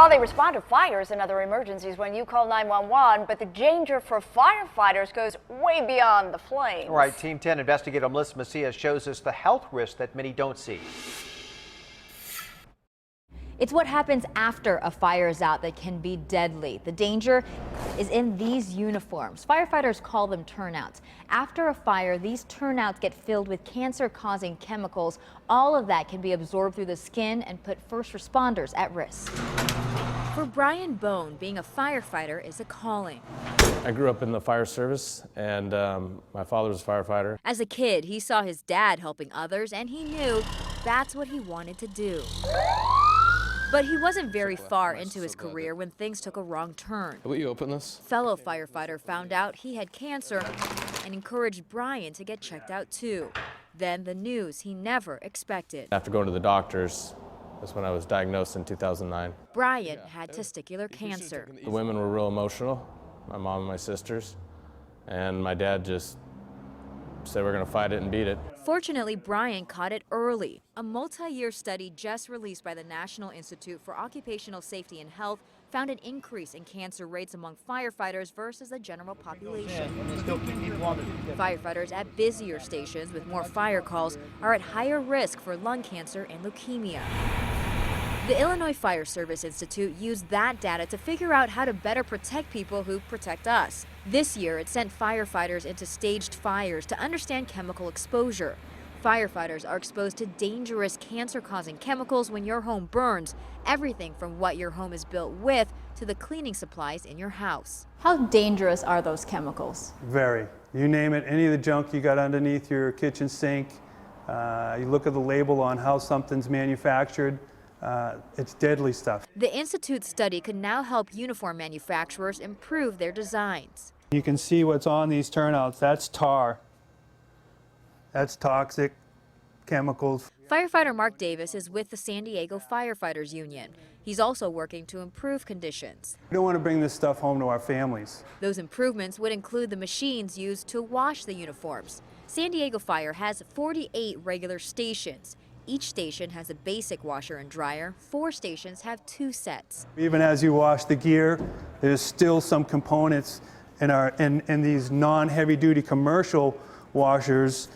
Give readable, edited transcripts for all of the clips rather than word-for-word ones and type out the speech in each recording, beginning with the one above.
Well, they respond to fires and other emergencies when you call 911, but the danger for firefighters goes way beyond the flames. All right, Team 10 investigator Melissa Macias shows us the health risks that many don't see. It's what happens after a fire is out that can be deadly. The danger is in these uniforms. Firefighters call them turnouts. After a fire, these turnouts get filled with cancer-causing chemicals. All of that can be absorbed through the skin and put first responders at risk. For Brian Bone, being a firefighter is a calling. I grew up in the fire service, and my father was a firefighter. As a kid, he saw his dad helping others, and he knew that's what he wanted to do. But he wasn't very far into his career when things took a wrong turn. Will you open this? Fellow firefighter found out he had cancer and encouraged Brian to get checked out too. Then the news he never expected. After going to the doctors, that's when I was diagnosed in 2009. Brian had testicular cancer. The women were real emotional, my mom and my sisters, and my dad just said we're going to fight it and beat it. Fortunately, Brian caught it early. A multi-year study just released by the National Institute for Occupational Safety and Health found an increase in cancer rates among firefighters versus the general population. Firefighters at busier stations with more fire calls are at higher risk for lung cancer and leukemia. The Illinois Fire Service Institute used that data to figure out how to better protect people who protect us. This year, it sent firefighters into staged fires to understand chemical exposure. Firefighters are exposed to dangerous cancer-causing chemicals when your home burns, everything from what your home is built with to the cleaning supplies in your house. How dangerous are those chemicals? Very. You name it, any of the junk you got underneath your kitchen sink, you look at the label on how something's manufactured, it's deadly stuff. The Institute's study could now help uniform manufacturers improve their designs. You can see what's on these turnouts. That's tar. That's toxic chemicals. Firefighter Mark Davis is with the San Diego Firefighters Union. He's also working to improve conditions. We don't want to bring this stuff home to our families. Those improvements would include the machines used to wash the uniforms. San Diego Fire has 48 regular stations. Each station has a basic washer and dryer. 4 stations have 2 sets. Even as you wash the gear, there's still some components in these non-heavy-duty commercial washers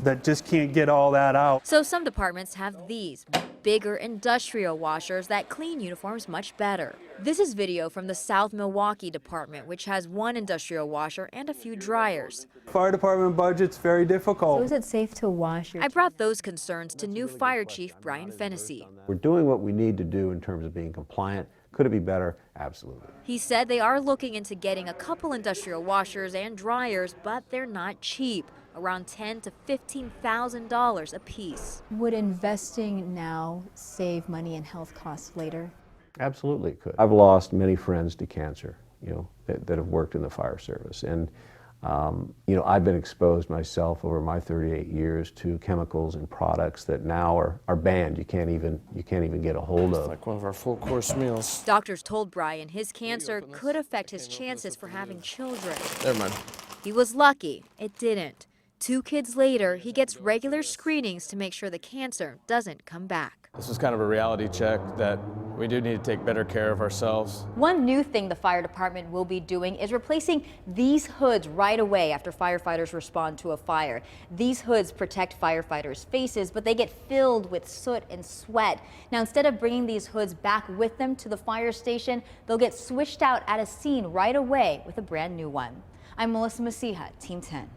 that just can't get all that out. So some departments have these bigger industrial washers that clean uniforms much better. This is video from the South Milwaukee department, which has 1 industrial washer and a few dryers. Fire department budget's very difficult. So is it safe to wash your... I brought those concerns to new Fire Chief Brian Fennessy. We're doing what we need to do in terms of being compliant. Could it be better? Absolutely. He said they are looking into getting a couple industrial washers and dryers, but they're not cheap. Around $10,000 to $15,000 a piece. Would investing now save money and health costs later? Absolutely it could. I've lost many friends to cancer, that have worked in the fire service. And, I've been exposed myself over my 38 years to chemicals and products that now are banned. You can't even get a hold of. It's like one of our full course meals. Doctors told Brian his cancer could affect his chances for having children. Never mind. He was lucky. It didn't. 2 kids later, he gets regular screenings to make sure the cancer doesn't come back. This was kind of a reality check that we do need to take better care of ourselves. One new thing the fire department will be doing is replacing these hoods right away after firefighters respond to a fire. These hoods protect firefighters' faces, but they get filled with soot and sweat. Now, instead of bringing these hoods back with them to the fire station, they'll get switched out at a scene right away with a brand new one. I'm Melissa Macias, Team 10.